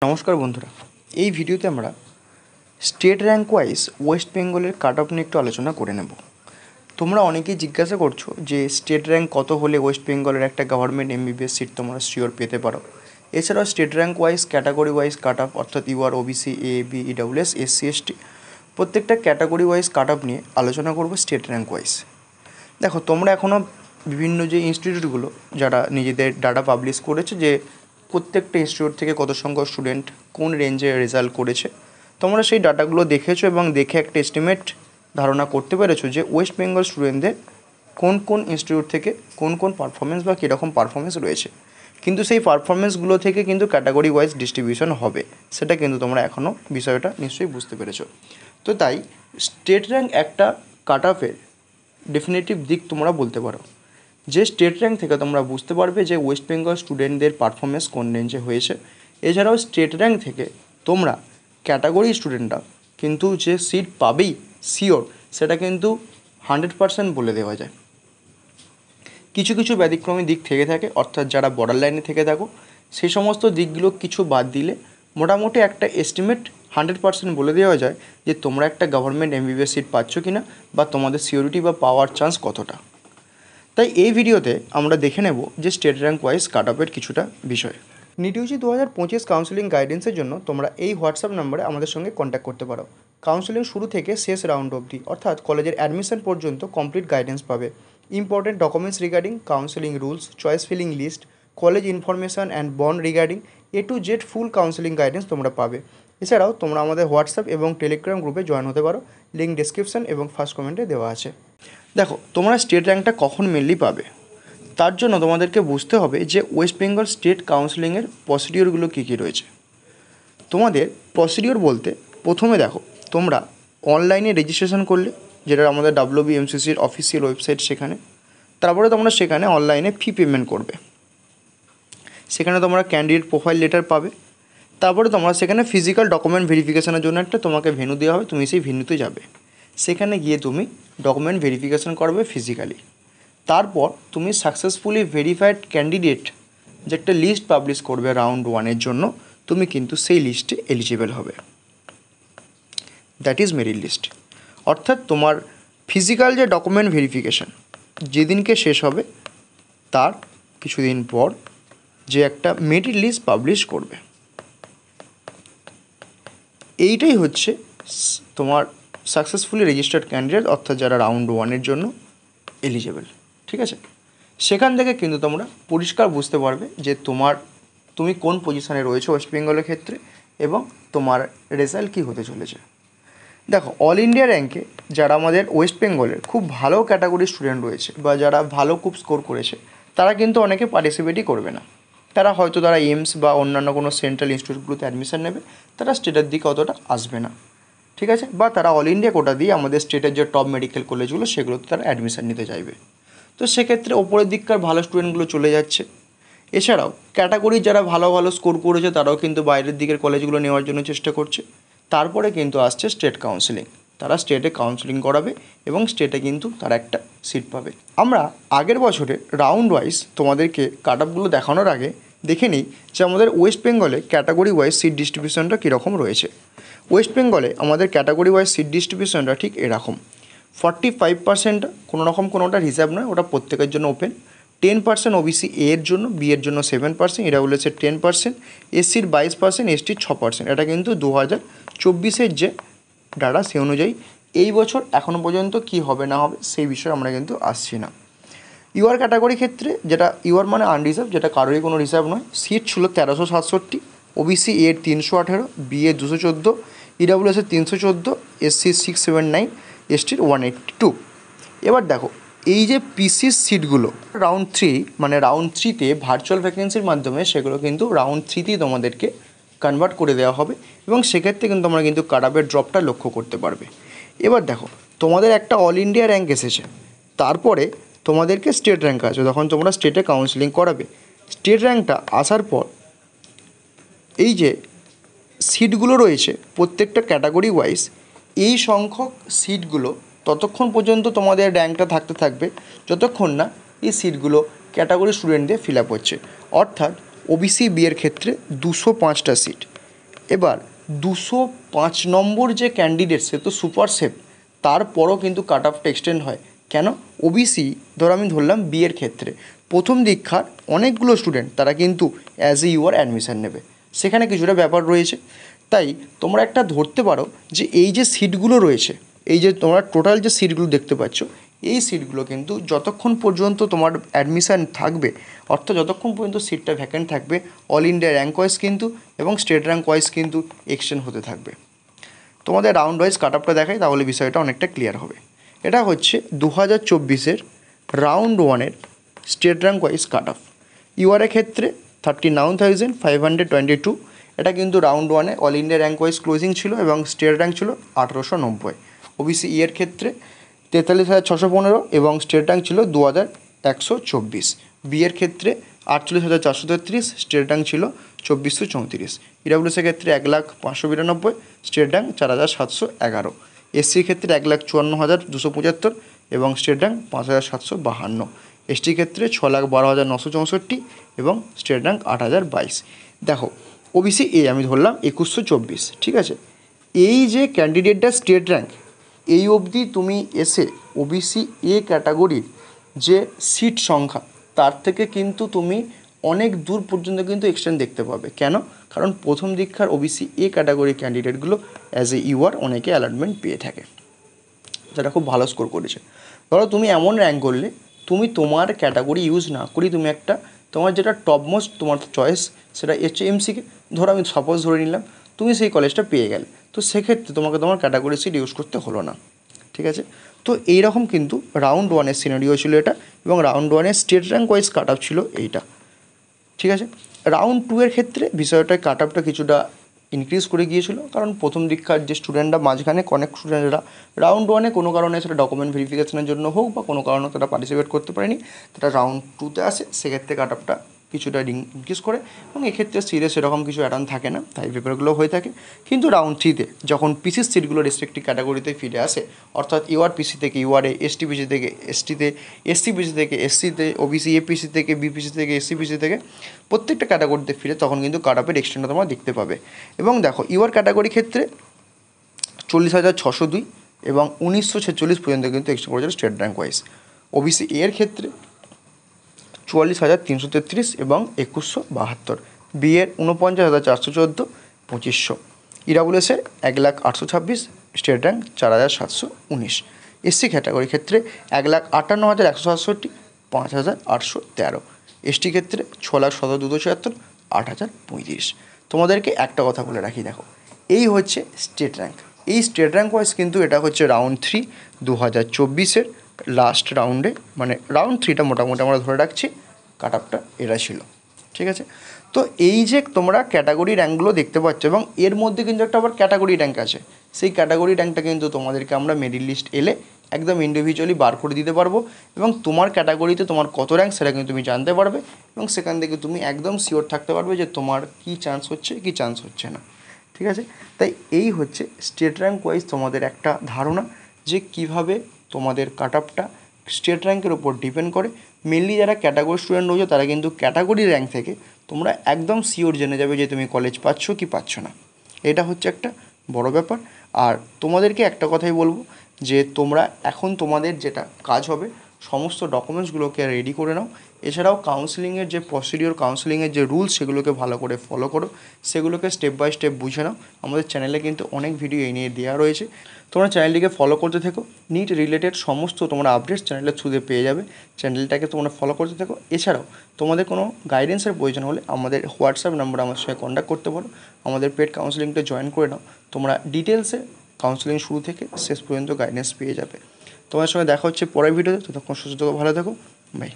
নমস্কার বন্ধুরা, এই ভিডিওতে আমরা স্টেট র্যাঙ্ক ওয়াইজ ওয়েস্ট বেঙ্গলের কাট অফ নিয়ে একটু আলোচনা করে নেব। তোমরা অনেকেই জিজ্ঞাসা করছো যে স্টেট র্যাঙ্ক কত হলে ওয়েস্ট বেঙ্গলের একটা গভর্নমেন্ট এমবিবিএস সিট তোমরা শিওর পেতে পারো। এছাড়াও state rank wise category wise cut of, অর্থাৎ ইউআর, ওবিসি, এ, বি, ইডব্লিউএস, এসসি, এসটি প্রত্যেকটা ক্যাটাগরি ওয়াইজ কাট অফ নিয়ে আলোচনা করব স্টেট র্যাঙ্ক ওয়াইজ। দেখো, তোমরা এখনও বিভিন্ন যে ইনস্টিটিউটগুলো যারা নিজেদের ডাটা পাবলিশ করেছে যে প্রত্যেকটা ইনস্টিটিউট থেকে কত সংখ্যক স্টুডেন্ট কোন রেঞ্জে রেজাল্ট করেছে, তোমরা সেই ডাটাগুলো দেখেছো এবং দেখে একটা এস্টিমেট ধারণা করতে পেরেছো যে ওয়েস্ট বেঙ্গল স্টুডেন্টদের কোন কোন ইনস্টিটিউট থেকে কোন কোন পারফরমেন্স বা কীরকম পারফরমেন্স রয়েছে। কিন্তু সেই পারফরমেন্সগুলো থেকে কিন্তু ক্যাটাগরি ওয়াইজ ডিস্ট্রিবিউশন হবে, সেটা কিন্তু তোমরা এখনও বিষয়টা নিশ্চয়ই বুঝতে পেরেছো। তো তাই স্টেট র্যাঙ্ক একটা কাট অফের ডেফিনেটিভ দিক তোমরা বলতে পারো, যে স্টেট র্যাঙ্ক থেকে তোমরা বুঝতে পারবে যে ওয়েস্ট বেঙ্গল স্টুডেন্টদের পারফরমেন্স কোন রেঞ্জে হয়েছে। এছাড়াও স্টেট র্যাঙ্ক থেকে তোমরা ক্যাটাগরি স্টুডেন্টরা কিন্তু যে সিট পাবেই শিওর, সেটা কিন্তু 100% বলে দেওয়া যায়। কিছু কিছু ব্যতিক্রমী দিক থেকে থাকে, অর্থাৎ যারা বর্ডার লাইনে থেকে থাকো সেই সমস্ত দিকগুলো কিছু বাদ দিলে মোটামুটি একটা এস্টিমেট 100% বলে দেওয়া যায় যে তোমরা একটা গভর্নমেন্ট এমবিবিএস সিট পাচ্ছ কি না, বা তোমাদের সিওরিটি বা পাওয়ার চান্স কতটা। তাই এই ভিডিওতে আমরা দেখে নেব যে স্টেট র্যাঙ্ক ওয়াইজ কাট অফের কিছুটা বিষয়। নিট ইউজি 2025 কাউন্সেলিং গাইডেন্সের জন্য তোমরা এই হোয়াটসঅ্যাপ নম্বরে আমাদের সঙ্গে কন্ট্যাক্ট করতে পারো। কাউন্সেলিং শুরু থেকে শেষ রাউন্ড অবধি, অর্থাৎ কলেজের অ্যাডমিশন পর্যন্ত কমপ্লিট গাইডেন্স পাবে। Important documents regarding counselling rules, choice filling list, college information and bond regarding A to Z full counselling guidance তোমরা পাবে। এছাড়াও তোমরা আমাদের হোয়াটসঅ্যাপ এবং টেলিগ্রাম গ্রুপে জয়েন হতে পারো, লিঙ্ক ডিসক্রিপশন এবং ফার্স্ট কমেন্টে দেওয়া আছে। দেখো, তোমরা স্টেট র্যাঙ্কটা কখন মেনলি পাবে, তার জন্য তোমাদেরকে বুঝতে হবে যে ওয়েস্ট বেঙ্গল স্টেট কাউন্সেলিংয়ের প্রসিডিওরগুলো কী কী রয়েছে। তোমাদের প্রসিডিওর বলতে প্রথমে দেখো, তোমরা অনলাইনে রেজিস্ট্রেশন করলে, যেটা আমাদের WBMCCর অফিসিয়াল ওয়েবসাইট, সেখানে তারপরে তোমরা সেখানে অনলাইনে ফি পেমেন্ট করবে। সেখানে তোমরা ক্যান্ডিডেট প্রোফাইল লেটার পাবে। তারপরে তোমরা সেখানে ফিজিক্যাল ডকুমেন্ট ভেরিফিকেশনের জন্য একটা তোমাকে ভেন্যু দেওয়া হবে, তুমি সেই ভেন্যুতে যাবে। সেখানে গিয়ে তুমি ডকুমেন্ট ভেরিফিকেশন করবে ফিজিক্যালি। তারপর তুমি সাকসেসফুলি ভেরিফাইড ক্যান্ডিডেট যে একটা লিস্ট পাবলিশ করবে রাউন্ড 1-এর জন্য, তুমি কিন্তু সেই লিস্টে এলিজিবল হবে। That is merit list. অর্থাৎ তোমার ফিজিক্যাল যে ডকুমেন্ট ভেরিফিকেশান যেদিনকে শেষ হবে তার কিছুদিন পর যে একটা মেরিট লিস্ট পাবলিশ করবে, এইটাই হচ্ছে তোমার সাকসেসফুলি রেজিস্টার্ড ক্যান্ডিডেট, অর্থাৎ যারা রাউন্ড 1-এর জন্য এলিজিবল। ঠিক আছে, সেখান থেকে কিন্তু তোমরা পরিষ্কার বুঝতে পারবে যে তুমি কোন পজিশানে রয়েছো ওয়েস্ট বেঙ্গলের ক্ষেত্রে এবং তোমার রেজাল্ট কী হতে চলেছে। দেখো, অল ইন্ডিয়া র্যাঙ্কে যারা আমাদের ওয়েস্ট বেঙ্গলের খুব ভালো ক্যাটাগরি স্টুডেন্ট রয়েছে বা যারা ভালো খুব স্কোর করেছে, তারা কিন্তু অনেকে পার্টিসিপেটই করবে না। তারা এইমস বা অন্যান্য কোনো সেন্ট্রাল ইনস্টিটিউটগুলোতে অ্যাডমিশন নেবে, তারা স্টেটের দিকে অতটা আসবে না। ঠিক আছে, বা তারা অল ইন্ডিয়া কোটা দিয়ে আমাদের স্টেটের যে টপ মেডিকেল কলেজগুলো সেগুলোতে তারা অ্যাডমিশন নিতে চাইবে। তো সেক্ষেত্রে ওপরের দিককার ভালো স্টুডেন্টগুলো চলে যাচ্ছে। এছাড়াও ক্যাটাগরি যারা ভালো ভালো স্কোর করেছে তারাও কিন্তু বাইরের দিকের কলেজগুলো নেওয়ার জন্য চেষ্টা করছে। তারপরে কিন্তু আসছে স্টেট কাউন্সেলিং, তারা স্টেটে কাউন্সেলিং করাবে এবং স্টেটে কিন্তু তারা একটা সিট পাবে। আমরা আগের বছরে রাউন্ড ওয়াইজ তোমাদেরকে কাট অফগুলো দেখানোর আগে দেখে নিই যে আমাদের ওয়েস্ট বেঙ্গলে ক্যাটাগরি ওয়াইজ সিট ডিস্ট্রিবিউশনটা কীরকম রয়েছে। ওয়েস্ট বেঙ্গলে আমাদের ক্যাটাগরি ওয়াইজ সিট ডিস্ট্রিবিউশনটা ঠিক এরকম: 45% কোনো রকম কোনোটা রিজার্ভ নয়, ওটা প্রত্যেকের জন্য ওপেন। 10% ওবিসি এর জন্য, বি এর জন্য 7%, ইডব্লিউএসের 10%, এসসির 22%, এসটির 6%। এটা কিন্তু 2024-এর যে ডাটা সে অনুযায়ী। এই বছর এখনও পর্যন্ত কী হবে না হবে সেই বিষয়ে আমরা কিন্তু আসছি না। ইউআর ক্যাটাগরি ক্ষেত্রে, যেটা ইউআর মানে আনরিজার্ভ, যেটা কারোরই কোনো রিজার্ভ নয়, সিট ছিল 1367, ওবিসি এর 318, বি এর 214, ইডব্লিউএসের 314, এসসির 679, এসটির 182। এবার দেখো, এই যে পিসির সিটগুলো রাউন্ড 3 মানে রাউন্ড 3-তে ভার্চুয়াল ভ্যাকেন্সির মাধ্যমে সেগুলো কিন্তু রাউন্ড 3-তেই তোমাদেরকে কনভার্ট করে দেওয়া হবে এবং সেক্ষেত্রে কিন্তু তোমরা কিন্তু কাট অফের ড্রপটা লক্ষ্য করতে পারবে। এবার দেখো, তোমাদের একটা অল ইন্ডিয়া র্যাঙ্ক এসেছে, তারপরে তোমাদেরকে স্টেট র্যাঙ্ক আছে, তখন তোমরা স্টেটে কাউন্সেলিং করাবে। স্টেট র্যাঙ্কটা আসার পর এই যে সিটগুলো রয়েছে প্রত্যেকটা ক্যাটাগরি ওয়াইজ, এই সংখ্যক সিটগুলো ততক্ষণ পর্যন্ত তোমাদের র্যাঙ্কটা থাকতে থাকবে যতক্ষণ না এই সিটগুলো ক্যাটাগরি স্টুডেন্টদের ফিল আপ হচ্ছে। অর্থাৎ ওবিসি বি এর ক্ষেত্রে 205টা সিট, এবার 205 নম্বর যে ক্যান্ডিডেট সে তো সুপার সেফ, তারপরও কিন্তু কাট অফটা এক্সটেন্ড হয়। কেন? ওবিসি ধরো আমি ধরলাম বিয়ের ক্ষেত্রে প্রথম দীক্ষার অনেকগুলো স্টুডেন্ট তারা কিন্তু অ্যাজ এ ইউআর অ্যাডমিশান নেবে, সেখানে কিছুটা ব্যাপার রয়েছে। তাই তোমরা একটা ধরতে পারো যে এই যে সিটগুলো রয়েছে, এই যে তোমরা টোটাল যে সিটগুলো দেখতে পাচ্ছ, এই সিটগুলো কিন্তু যতক্ষণ পর্যন্ত তোমার অ্যাডমিশান থাকবে, অর্থাৎ যতক্ষণ পর্যন্ত সিটটা ভ্যাকেন্ট থাকবে, অল ইন্ডিয়া র্যাঙ্ক ওয়াইজ কিন্তু এবং স্টেট র্যাঙ্ক ওয়াইজ কিন্তু এক্সটেন্ড হতে থাকবে। তোমাদের রাউন্ড ওয়াইজ কাট অফটা দেখাই, তাহলে বিষয়টা অনেকটা ক্লিয়ার হবে। এটা হচ্ছে 2024-এর রাউন্ড ওয়ানের state rank wise cut off. ইউআরের ক্ষেত্রে 39,522, এটা কিন্তু রাউন্ড ওয়ানে all India rank wise closing ছিল এবং স্টেট র্যাঙ্ক ছিল 1890। ওবিসি ইয়ের ক্ষেত্রে 43,615 এবং স্টেট র্যাঙ্ক ছিল 2,124। বিয়ের ক্ষেত্রে 48,433, স্টেট র্যাঙ্ক ছিল 2,434। ইডাব্লিউএসের ক্ষেত্রে 1,05,592, স্টেট র্যাঙ্ক 4,711। এসসির ক্ষেত্রে 1,54,275 এবং স্টেট র্যাঙ্ক 5,752। এসটির ক্ষেত্রে 6,12,964 এবং স্টেট র্যাঙ্ক 8,022। দেখো ওবিসি এ আমি ধরলাম 2,124, ঠিক আছে। এই যে ক্যান্ডিডেটটা স্টেট র্যাঙ্ক, এই অবধি তুমি এসে ওবিসি এ ক্যাটাগরির যে সিট সংখ্যা, তার থেকে কিন্তু তুমি অনেক দূর পর্যন্ত কিন্তু এক্সটেন্ড দেখতে পাবে। কেন? কারণ প্রথম দীক্ষার ওবিসি এ ক্যাটাগরির ক্যান্ডিডেটগুলো অ্যাজ এ ইউআর অনেকে অ্যালটমেন্ট পেয়ে থাকে, যারা খুব ভালো স্কোর করেছে। ধরো তুমি এমন র্যাঙ্ক করলে, তুমি তোমার ক্যাটাগরি ইউজ না করি তুমি একটা তোমার যেটা টপ মোস্ট তোমার চয়েস, সেটা এইচএমসিকে ধরো আমি সাপোজ ধরে নিলাম, তুমি সেই কলেজটা পেয়ে গেলে, তো সেক্ষেত্রে তোমাকে তোমার ক্যাটাগরি সিট ইউজ করতে হলো না, ঠিক আছে। তো এইরকম কিন্তু রাউন্ড ওয়ানের সিনারিও ছিল এটা, এবং রাউন্ড ওয়ানের state rank wise cut of ছিল এইটা, ঠিক আছে। রাউন্ড টু এর ক্ষেত্রে বিষয়টা কাট অফটা কিছুটা ইনক্রিজ করে গিয়েছিল, কারণ প্রথম দীক্ষার যে স্টুডেন্টরা মাঝখানে অনেক স্টুডেন্টরা রাউন্ড ওয়ানে কোনো কারণে সেটা ডকুমেন্ট ভেরিফিকেশনের জন্য হোক বা কোনো কারণে তারা পার্টিসিপেট করতে পারেনি, তারা রাউন্ড টুতে আসে, সেক্ষেত্রে কাট অফটা কিছুটা ইনক্রিজ করে। এবং এক্ষেত্রে সিরিয়াস সেরকম কিছু অ্যাড অন থাকে না, তাই পেপারগুলো হয়ে থাকে। কিন্তু রাউন্ড থ্রিতে যখন পিসির সিটগুলো রেসপেক্টিভ ক্যাটাগরিতে ফিরে আসে, অর্থাৎ ইউআর পিসি থেকে ইউআরএ, এসটি পিসি থেকে এসটিতে, এসসি পিসি থেকে এসসিতে, ওবিসি এপিসি থেকে বিপিসি থেকে এসসি পিসি থেকে প্রত্যেকটা ক্যাটাগরিতে ফিরে, তখন কিন্তু কাট অফের এক্সটেন্ডটা তোমরা দেখতে পাবে। এবং দেখো ইউআর ক্যাটাগরি ক্ষেত্রে 40,602 এবং 1946 পর্যন্ত কিন্তু এক্সটেন্ড করেছিল স্টেট র্যাঙ্ক ওয়াইজ। ওবিসি এর ক্ষেত্রে 44,333 এবং 2,172। বিএর 49,414, 2,500। ইডাব্লিউএসের 1,0826, স্টেট র্যাঙ্ক 4,719। এসসি ক্যাটাগরির ক্ষেত্রে 1,58,167, 5,813। এসটি ক্ষেত্রে 6,17,276, 8,035। তোমাদেরকে একটা কথা বলে রাখি, দেখো এই হচ্ছে স্টেট র্যাঙ্ক। এই স্টেট র্যাঙ্ক ওয়াইজ কিন্তু এটা হচ্ছে রাউন্ড 3 2024-এর লাস্ট রাউন্ডে, মানে রাউন্ড 3টা মোটামুটি আমরা ধরে রাখছি কাট অফটা এরা ছিল, ঠিক আছে। তো এই যে তোমরা ক্যাটাগরি র্যাঙ্কগুলো দেখতে পাচ্ছ, এবং এর মধ্যে কিন্তু একটা আবার ক্যাটাগরি র্যাঙ্ক আছে, সেই ক্যাটাগরি র্যাঙ্কটা কিন্তু তোমাদেরকে আমরা মেরিট লিস্ট এলে একদম ইন্ডিভিজুয়ালি বার করে দিতে পারবো, এবং তোমার ক্যাটাগরিতে তোমার কত র্যাঙ্ক সেটা কিন্তু তুমি জানতে পারবে, এবং সেখান থেকে তুমি একদম শিওর থাকতে পারবে যে তোমার কী চান্স হচ্ছে কী চান্স হচ্ছে না, ঠিক আছে। তাই এই হচ্ছে স্টেট র্যাঙ্ক ওয়াইজ তোমাদের একটা ধারণা যে কিভাবে তোমাদের কাট অফটা স্টেট র্যাঙ্কের উপর ডিপেন্ড করে। মেনলি যারা ক্যাটাগরি স্টুডেন্ট রয়েছে তারা কিন্তু ক্যাটাগরি র্যাঙ্ক থেকে তোমরা একদম শিওর জেনে যাবে যে তুমি কলেজ পাচ্ছ কি পাচ্ছ না, এটা হচ্ছে একটা বড় ব্যাপার। আর তোমাদেরকে একটা কথাই বলবো যে তোমরা এখন তোমাদের যেটা কাজ হবে, সমস্ত ডকুমেন্টসগুলোকে রেডি করে নাও। এছাড়াও কাউন্সেলিংয়ের যে প্রসিডিওর, কাউন্সেলিংয়ের যে রুলস, সেগুলোকে ভালো করে ফলো করো, সেগুলোকে স্টেপ বাই স্টেপ বুঝে নাও। আমাদের চ্যানেলে কিন্তু অনেক ভিডিও এই নিয়ে দেওয়া রয়েছে, তোমরা চ্যানেলটিকে ফলো করতে থেকো। নিট রিলেটেড সমস্ত তোমরা আপডেটস চ্যানেলের থ্রুতে পেয়ে যাবে, চ্যানেলটাকে তোমরা ফলো করতে থাকো। এছাড়াও তোমাদের কোনো গাইডেন্সের প্রয়োজন হলে আমাদের হোয়াটসঅ্যাপ নাম্বার আমার সঙ্গে কন্ট্যাক্ট করতে পারো, আমাদের পেড কাউন্সেলিংটা জয়েন করে নাও। তোমরা ডিটেলসে কাউন্সেলিং শুরু থেকে শেষ পর্যন্ত গাইডেন্স পেয়ে যাবে। তোমার সঙ্গে দেখা হচ্ছে পরের ভিডিওতে, ততক্ষণ সুস্থ থাকো, ভালো থাকো, বাই।